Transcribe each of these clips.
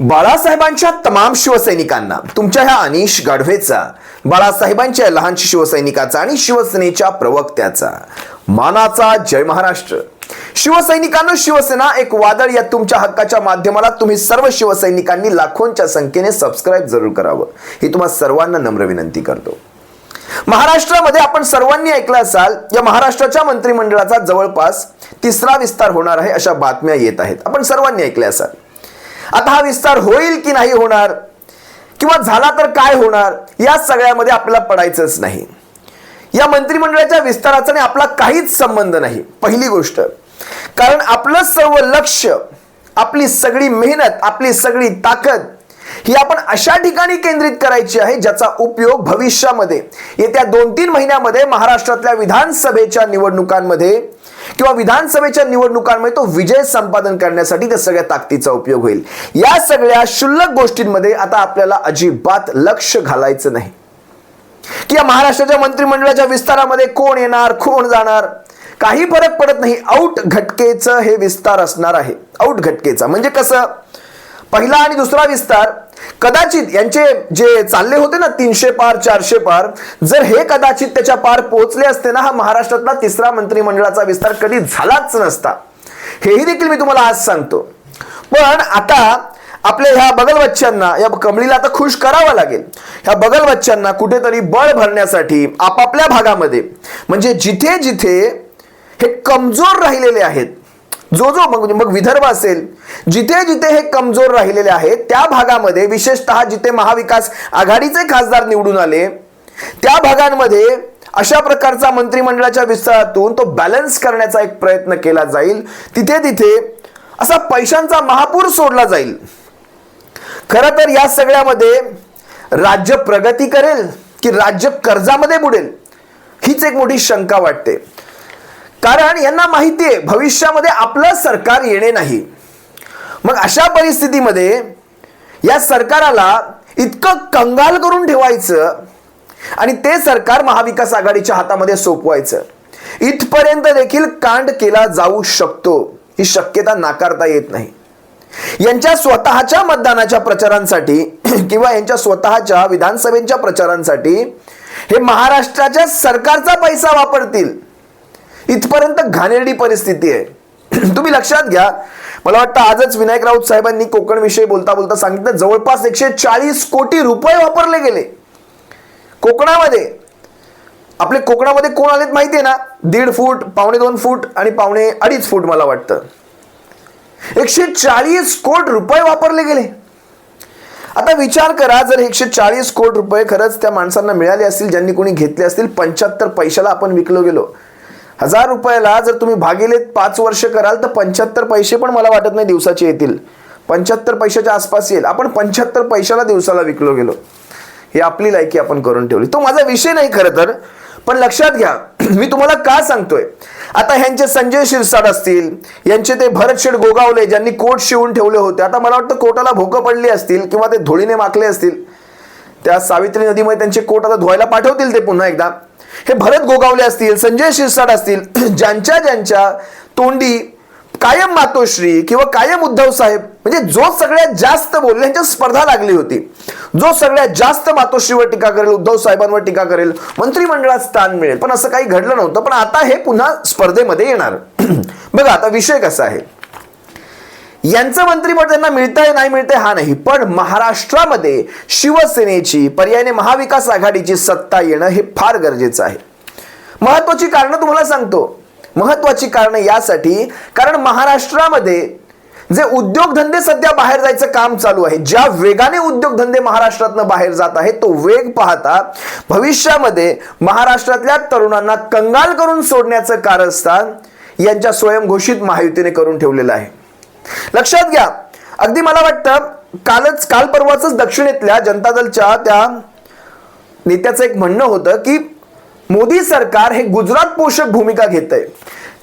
बाळासाहेबांच्या तमाम शिवसैनिकांना तुमच्या ह्या अनिश गाढवेचा, बाळासाहेबांच्या लहानशा शिवसैनिकाचा आणि शिवसेनेच्या प्रवक्त्याचा मानाचा जय महाराष्ट्र. शिवसैनिकांनो, शिवसेना एक वादळ या तुमच्या हक्काच्या माध्यमाला तुम्ही सर्व शिवसैनिकांनी लाखोंच्या संख्येने सबस्क्राईब जरूर करावं, ही तुम्हा सर्वांना नम्र विनंती करतो. महाराष्ट्रामध्ये आपण सर्वांनी ऐकलं असाल, या महाराष्ट्राच्या मंत्रिमंडळाचा जवळपास तिसरा विस्तार होणार आहे अशा बातम्या येत आहेत. आपण सर्वांनी ऐकले असाल. आता हा विस्तार होईल की नाही होणार, किंवा झाला तर काय होणार, या सगळ्यामध्ये आपल्याला पडायचंच नाही. या मंत्रिमंडळाच्या विस्ताराचा आपला काहीच संबंध नाही. पहिली गोष्ट, कारण आपलं सर्व लक्ष, आपली सगळी मेहनत, आपली सगळी ताकद ही आपण अशा ठिकाणी केंद्रित करायची आहे ज्याचा उपयोग भविष्यामध्ये येत्या 2-3 महिन्यामध्ये महाराष्ट्रातल्या विधानसभेच्या निवडणुकांमध्ये किंवा विधानसभेच्या निवडणुकांमध्ये तो विजय संपादन करण्यासाठी त्या सगळ्या ताकदीचा उपयोग होईल. या सगळ्या क्षुल्लक गोष्टींमध्ये आता आपल्याला अजिबात लक्ष घालायचं नाही की या महाराष्ट्राच्या मंत्रिमंडळाच्या विस्तारामध्ये कोण येणार, कोण जाणार, काही फरक पडत नाही. आउट घटकेचं हे विस्तार असणार आहे. आउट घटकेचा म्हणजे कसं, पहिला आणि दुसरा विस्तार कदाचित यांचे जे चालले होते ना 300 पार 400 पार, जर हे कदाचित त्याच्या पार पोहोचले असते ना, हा महाराष्ट्रातला तिसरा मंत्रिमंडळाचा विस्तार कधी झालाच नसता. हेही देखील मी तुम्हाला आज सांगतो. पण आता आपल्या ह्या बगलबच्च्यांना, या कमळीला आता खुश करावं लागेल. ह्या बगलबच्च्यांना कुठेतरी बळ भरण्यासाठी आपापल्या भागामध्ये, म्हणजे जिथे जिथे हे कमजोर राहिलेले आहेत, मग विदर्भ असेल, जिथे जिथे हे कमजोर राहिलेले आहेत त्या भागामध्ये, विशेषतः जिथे महाविकास आघाडीचे खासदार निवडून आले त्या भागांमध्ये अशा प्रकारचा मंत्रिमंडळाच्या विस्तारातून तो बॅलन्स करण्याचा एक प्रयत्न केला जाईल. तिथे तिथे असा पैशांचा महापूर सोडला जाईल. खरं तर या सगळ्यामध्ये राज्य प्रगती करेल की राज्य कर्जामध्ये बुडेल, हीच एक मोठी शंका वाटते. कारण यांना माहिती आहे भविष्यामध्ये आपलं सरकार येणे नाही. मग अशा परिस्थितीमध्ये या सरकाराला इतकं कंगाल करून ठेवायचं आणि ते सरकार महाविकास आघाडीच्या हातामध्ये सोपवायचं, इथपर्यंत देखील कांड केला जाऊ शकतो. ही शक्यता नाकारता येत नाही. यांच्या स्वतःच्या मतदानाच्या प्रचारांसाठी किंवा यांच्या स्वतःच्या विधानसभेच्या प्रचारांसाठी हे महाराष्ट्राच्या सरकारचा पैसा वापरतील, इथपर्यंत घाणेरडी परिस्थिती आहे. तुम्ही लक्षात घ्या, मला वाटतं आजच विनायक राऊत साहेबांनी कोकण विषयी बोलता बोलता सांगितलं, जवळपास 140 कोटी रुपये वापरले गेले कोकणामध्ये. आपले कोकणामध्ये कोण आलेत माहितीये ना, 1.5 फूट, 2.25 फूट आणि 2.5 फूट, मला वाटतं 140 कोटी रुपये वापरले गेले. आता विचार करा, जर 140 कोटी रुपये खरंच त्या माणसांना मिळाले असतील, ज्यांनी कोणी घेतले असतील, 75 पैशाला आपण विकलो गेलो. 1000 रुपयाला जर तुम्ही भागिले 5 वर्ष कराल तर 75 पैसे पण मला वाटत नाही दिवसाचे येतील. 75 पैशाच्या आसपास येईल. आपण 75 पैशाला दिवसाला विकलो गेलो. ही आपली लायकी आपण करून ठेवली. तो माझा विषय नाही खरं तर, पण लक्षात घ्या मी तुम्हाला का सांगतोय. आता ह्यांचे संजय शिरसाट असतील, यांचे ते भरतशेठ गोगावले ज्यांनी कोट शिवून ठेवले होते, आता मला वाटतं कोटाला भोकं पडली असतील किंवा ते धुळीने माखले असतील. त्या सावित्री नदीमध्ये त्यांचे कोट आता धुवायला पाठवतील ते पुन्हा एकदा. हे भरत गोगावले असतील, संजय शिरसाट असतील, ज्यांच्या तोंडी कायम मातोश्री किंवा कायम उद्धव साहेब, म्हणजे जो सगळ्यात जास्त बोलले, यांच्या स्पर्धा लागली होती, जो सगळ्यात जास्त मातोश्रीवर टीका करेल, उद्धव साहेबांवर टीका करेल, मंत्रिमंडळात स्थान मिळेल. पण असं काही घडलं नव्हतं. पण आता हे पुन्हा स्पर्धेमध्ये येणार. बघा आता विषय कसा आहे, यांचं मंत्रिपद त्यांना मिळतंय नाही मिळतंय हा नाही, पण महाराष्ट्रामध्ये शिवसेनेची, पर्यायाने महाविकास आघाडीची सत्ता येणं हे फार गरजेचं आहे. महत्वाची कारणं तुम्हाला सांगतो. महत्वाची कारणं यासाठी, कारण महाराष्ट्रामध्ये जे उद्योगधंदे सध्या बाहेर जायचं काम चालू आहे, ज्या वेगाने उद्योगधंदे महाराष्ट्रातनं बाहेर जात आहेत, तो वेग पाहता भविष्यामध्ये महाराष्ट्रातल्या तरुणांना कंगाल करून सोडण्याचं कारस्थान यांच्या स्वयंघोषित महायुतीने करून ठेवलेलं आहे. लक्षात घ्या, अगदी मला वाटतं काल परवाच दक्षिणेतल्या जनता दलच्या त्या नेत्याचं एक म्हणणं होतं की मोदी सरकार हे गुजरात पोषक भूमिका घेतंय.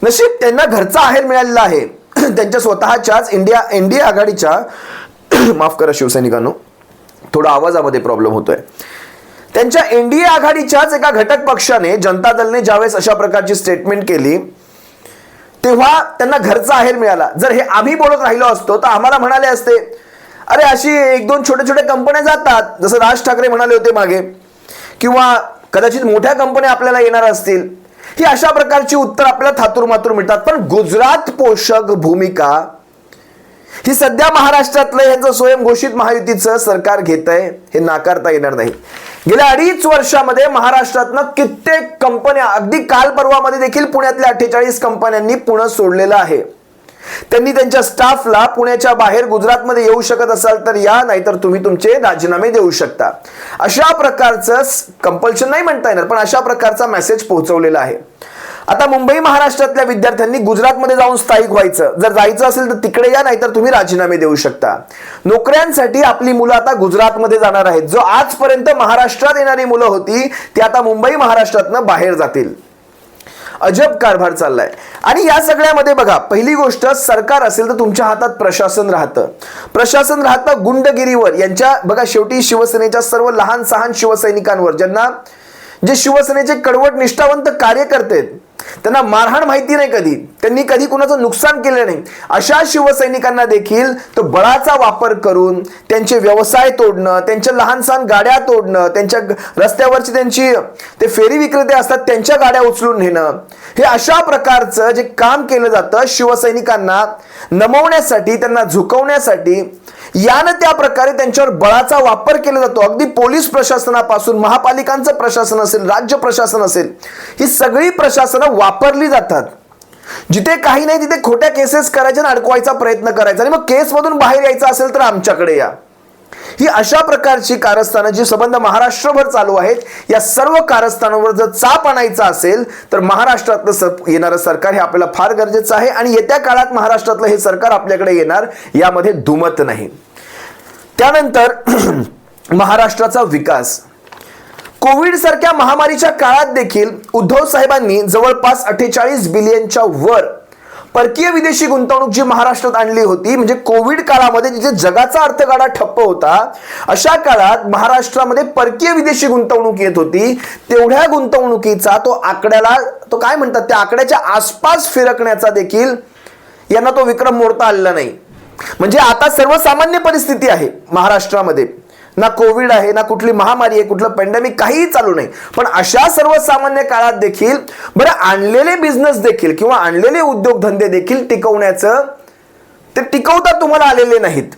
नशीब त्यांना घरचा आहेर मिळालेला आहे. त्यांच्या स्वतःच्याच एनडीए आघाडीच्या माफ करा शिवसैनिकांनो, थोडा आवाजामध्ये प्रॉब्लेम होतोय. त्यांच्या एनडीए आघाडीच्याच एका घटक पक्षाने, जनता दलने ज्यावेळेस अशा प्रकारची स्टेटमेंट केली तेव्हा त्यांना घरचा आहेर मिळाला. जर हे आम्ही बोलत राहिलो असतो तर आम्हाला म्हणाले असते, अरे अशी एक दोन छोट्या छोट्या कंपन्या जातात, जसं राज ठाकरे म्हणाले होते मागे, किंवा कदाचित मोठ्या कंपन्या आपल्याला येणार असतील. ही अशा प्रकारची उत्तर आपल्याला थातूर मातूर मिळतात. पण गुजरात पोषक भूमिका ही सध्या महाराष्ट्रातलं यांचं स्वयंघोषित महायुतीचं सरकार घेत आहे, हे नाकारता येणार नाही. गेल्या 2.5 वर्षामध्ये महाराष्ट्रातनं कित्येक कंपन्या, अगदी काल परवामध्ये देखील पुण्यातल्या 48 कंपन्यांनी पुणे सोडलेलं आहे. त्यांनी त्यांच्या स्टाफला पुण्याच्या बाहेर गुजरातमध्ये येऊ शकत असाल तर या, नाहीतर तुम्ही तुमचे राजीनामे देऊ शकता, अशा प्रकारचं कंपल्शन नाही म्हणता येणार, पण अशा प्रकारचा मेसेज पोहोचवलेला आहे. आता मुंबई महाराष्ट्रातल्या विद्यार्थ्यांनी गुजरातमध्ये जाऊन स्थायिक व्हायचं, जर जायचं असेल तर तिकडे या, नाहीतर तुम्ही राजीनामे देऊ शकता. नोकऱ्यांसाठी आपली मुलं आता गुजरातमध्ये जाणार आहेत. जो आजपर्यंत महाराष्ट्रात येणारी मुलं होती ती आता मुंबई महाराष्ट्रातनं बाहेर जातील. अजब कारभार चाललाय. आणि या सगळ्यामध्ये बघा, पहिली गोष्ट, सरकार असेल तर तुमच्या हातात प्रशासन राहतं. प्रशासन राहतं गुंडगिरीवर. यांच्या बघा, शेवटी शिवसेनेच्या सर्व लहान सहान शिवसैनिकांवर, ज्यांना जे शिवसेनेचे कडवट निष्ठावंत कार्यकर्ते आहेत, त्यांना मारहाण माहिती नाही, कधी त्यांनी कधी कुणाचं नुकसान केलं नाही, अशा शिवसैनिकांना देखील तो बळाचा वापर करून त्यांचे व्यवसाय तोडणं, त्यांच्या लहान सहान गाड्या तोडणं, त्यांच्या रस्त्यावरची त्यांची ते फेरी विक्रेते असतात त्यांच्या गाड्या उचलून नेणं, हे अशा प्रकारचं जे काम केलं जातं शिवसैनिकांना नमवण्यासाठी, त्यांना झुकवण्यासाठी, यानं त्या प्रकारे त्यांच्यावर बळाचा वापर केला जातो. अगदी पोलीस प्रशासनापासून महापालिकांचं प्रशासन असेल, राज्य प्रशासन असेल, ही सगळी प्रशासनं वापरली जातात. जिथे काही नाही तिथे खोट्या केसेस करायच्या आणि अडकवायचा प्रयत्न करायचा, आणि मग केसमधून बाहेर यायचं असेल तर आमच्याकडे या. ही अशा प्रकारची कारस्थानं जी संबंध महाराष्ट्रभर चालू आहेत, या सर्व कारस्थानांवर जर चाप आणायचा असेल तर महाराष्ट्रातलं येणारं सरकार हे आपल्याला फार गरजेचं आहे. आणि येत्या काळात महाराष्ट्रातलं हे सरकार आपल्याकडे येणार, यामध्ये दुमत नाही. त्यानंतर महाराष्ट्राचा विकास. कोविड सारख्या महामारीच्या काळात देखील उद्धव साहेबांनी जवळपास 48 बिलियनच्या वर परकीय विदेशी गुंतवणूक जी महाराष्ट्रात आणली होती. म्हणजे कोविड काळामध्ये जिथे जगाचा अर्थगाडा ठप्प होता, अशा काळात महाराष्ट्रामध्ये परकीय विदेशी गुंतवणूक येत होती. तेवढ्या गुंतवणुकीचा तो आकड्याला, तो काय म्हणतात, त्या आकड्याच्या आसपास फिरकण्याचा देखील यांना तो विक्रम मोडता आलेला नाही. म्हणजे आता सर्वसामान्य परिस्थिती आहे महाराष्ट्रामध्ये, ना कोविड आहे, ना कुठली महामारी आहे, कुठलं पॅन्डेमिक, काहीही चालू नाही. पण अशा सर्वसामान्य काळात देखील बरं आणलेले बिझनेस देखील किंवा आणलेले उद्योगधंदे देखील टिकवण्याचं, ते टिकवता तुम्हाला आलेले नाहीत,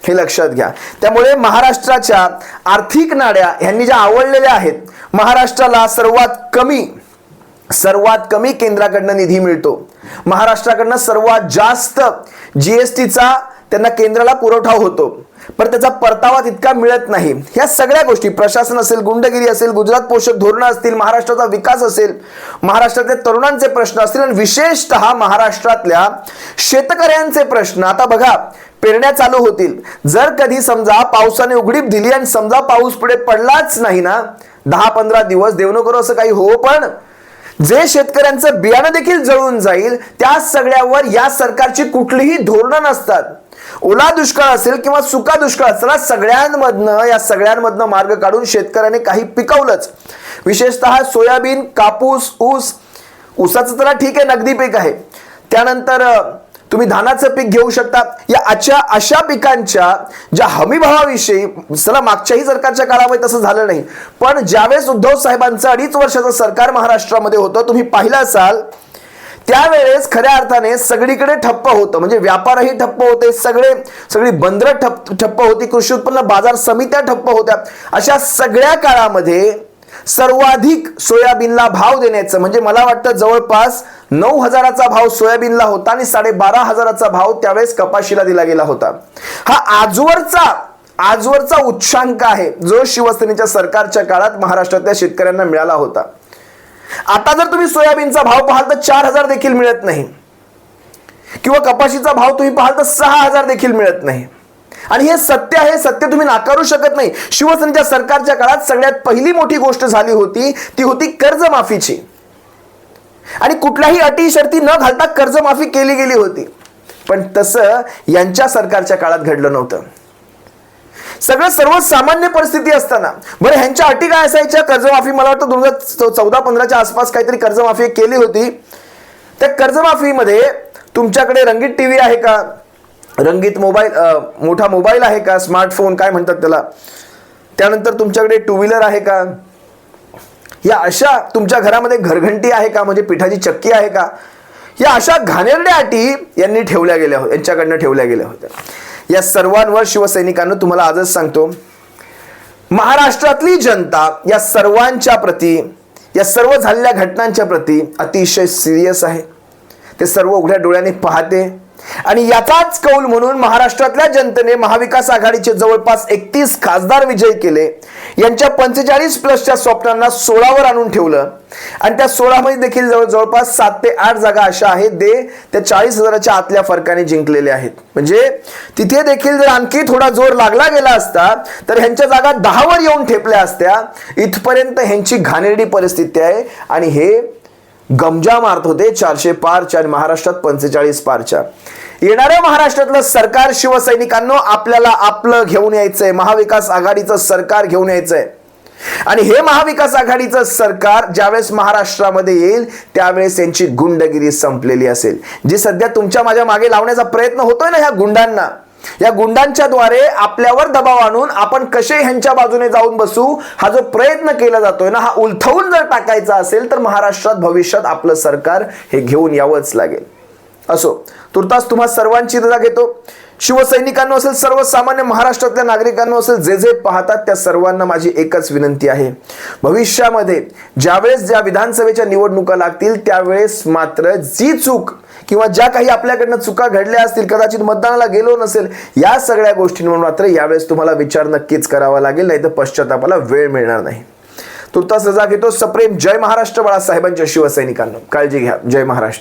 हे लक्षात घ्या. त्यामुळे महाराष्ट्राच्या आर्थिक नाड्या ह्यांनी ज्या आवडलेल्या आहेत, महाराष्ट्राला सर्वात कमी केंद्राकडनं निधी मिळतो. महाराष्ट्राकडनं सर्वात जास्त जीएसटीचा त्यांना केंद्राला पुरवठा होतो, पण त्याचा परतावा तितका मिळत नाही. ह्या सगळ्या गोष्टी, प्रशासन असेल, गुंडगिरी असेल, गुजरात पोषक धोरणं असतील, महाराष्ट्राचा विकास असेल, महाराष्ट्रातल्या तरुणांचे प्रश्न असतील, आणि विशेषतः महाराष्ट्रातल्या शेतकऱ्यांचे प्रश्न. आता बघा, पेरण्या चालू होतील. जर कधी समजा पावसाने उघडीप दिली आणि समजा पाऊस पुढे पडलाच नाही ना 10-15 दिवस, देव न करो असं काही हो, पण जे शेतकऱ्यांचं बियाणं देखील जळून जाईल, त्या सगळ्यावर या सरकारची कुठलीही धोरणं नसतात. ओला दुष्काळ असेल किंवा सुका दुष्काळ असेल, या सगळ्यांमधनं मार्ग काढून शेतकऱ्याने काही पिकवलंच. विशेषतः सोयाबीन, कापूस, ऊसाचं तर ठीक आहे, नगदी पीक आहे. त्यानंतर तुम्ही धानाचं पीक घेऊ शकता. या अशा पिकांच्या ज्या हमी भावाविषयी, चला मागच्याही सरकारच्या काळामध्ये तसं झालं नाही, पण ज्यावेळेस उद्धव साहेबांचं 2.5 वर्षाचं सरकार महाराष्ट्रामध्ये होतं, तुम्ही पाहिलं असाल, त्यावेळेस खऱ्या अर्थाने सगळीकडे ठप्प होतं. म्हणजे व्यापारही ठप्प होते, सगळी बंदरं ठप्प होती, कृषी उत्पन्न बाजार समित्या ठप्प होत्या. अशा सगळ्या काळामध्ये सर्वाधिक सोयाबीनला भाव देण्याचं, म्हणजे मला वाटतं जवळपास 9,000चा भाव सोयाबीनला होता आणि 12,500चा भाव त्यावेळेस कपाशीला दिला गेला होता. हा आजवरचा उच्चांक आहे जो शिवसेनेच्या सरकारच्या काळात महाराष्ट्रातल्या शेतकऱ्यांना मिळाला होता. आता जर तुम्ही सोयाबीनचा भाव पाहाल तर 4,000 देखील मिळत नाही, किंवा कपाशीचा भाव तुम्ही पाहाल तर 6,000 देखील मिळत नाही. आणि हे सत्य आहे, सत्य तुम्ही नाकारू शकत नाही. शिवसेनेच्या सरकारच्या काळात सगळ्यात पहिली मोठी गोष्ट झाली होती ती होती कर्जमाफीची, आणि कुठल्याही अटी शर्ती न घालता कर्जमाफी केली गेली होती. पण तसं यांच्या सरकारच्या काळात घडलं नव्हतं. सगळं सर्वसामान्य परिस्थिती असताना बरं ह्यांच्या अटी काय असायच्या? कर्जमाफी मला वाटतं 2014-15च्या आसपास काहीतरी कर्जमाफी केली होती. त्या कर्जमाफीमध्ये तुमच्याकडे रंगीत टीव्ही आहे का, रंगीत मोबाईल, मोठा मोबाईल आहे का, स्मार्टफोन काय म्हणतात त्याला, त्यानंतर तुमच्याकडे टू व्हीलर आहे का, या अशा तुमच्या घरामध्ये घरघंटी आहे का, म्हणजे पिठाची चक्की आहे का, या अशा घाणेरड्या अटी यांनी ठेवल्या गेल्या होत्या, यांच्याकडनं ठेवल्या गेल्या होत्या. या सर्वांवर शिवसैनिकांना तुम्हाला आजच सांगतो, महाराष्ट्रातली जनता या सर्वांच्या प्रती, या सर्व झालेल्या घटनांच्या प्रती अतिशय सिरियस आहे. ते सर्व उघड्या डोळ्याने पाहते आणि याचाच कौल म्हणून महाराष्ट्रातल्या जनतेने महाविकास आघाडीचे जवळपास 31 खासदार विजयी केले. यांच्या 45+ स्वप्नांना 16वर आणून ठेवलं आणि त्या 16 मध्ये देखील जवळपास 7 ते 8 जागा अशा आहेत ते त्या 40,000च्या आतल्या फरकाने जिंकलेले आहेत. म्हणजे तिथे देखील जर आणखी थोडा जोर लागला गेला असता तर ह्यांच्या जागा 10वर येऊन ठेपल्या असत्या. इथपर्यंत ह्यांची घाणेरडी परिस्थिती आहे आणि हे गमजा मारत होते 400 पारच्या आणि महाराष्ट्रात 45 पारच्या. येणाऱ्या महाराष्ट्रातलं सरकार शिवसैनिकांनो आपल्याला आपलं घेऊन यायचंय, महाविकास आघाडीचं सरकार घेऊन यायचंय. आणि हे महाविकास आघाडीचं सरकार ज्यावेळेस महाराष्ट्रामध्ये येईल त्यावेळेस यांची गुंडगिरी संपलेली असेल. जी सध्या तुमच्या माझ्या मागे लावण्याचा प्रयत्न होतोय ना ह्या गुंडांना, या गुंडांच्या द्वारे आपल्यावर दबाव आणून आपण कसे ह्यांच्या बाजूने जाऊन बसू हा जो प्रयत्न केला जातोय ना, हा उलथवून जर टाकायचा असेल तर महाराष्ट्रात भविष्यात आपलं सरकार हे घेऊन यावंच लागेल. असो, तुर्तास तुम्हा सर्वांची रजा घेतो. शिवसैनिकांना असेल, सर्वसामान्य महाराष्ट्रातल्या नागरिकांना असेल, जे जे पाहतात त्या सर्वांना माझी एकच विनंती आहे, भविष्यामध्ये ज्यावेळेस ज्या विधानसभेच्या निवडणुका लागतील त्यावेळेस मात्र जी चूक किंवा ज्या काही आपल्याकडनं चुका घडल्या असतील, कदाचित मतदानाला गेलो नसेल, या सगळ्या गोष्टींवर मात्र यावेळेस तुम्हाला विचार नक्कीच करावा लागेल, नाही तर पश्चातापाला वेळ मिळणार नाही. तुर्तास रजा घेतो. सप्रेम जय महाराष्ट्र बाळासाहेबांच्या शिवसैनिकांना. काळजी घ्या. जय महाराष्ट्र.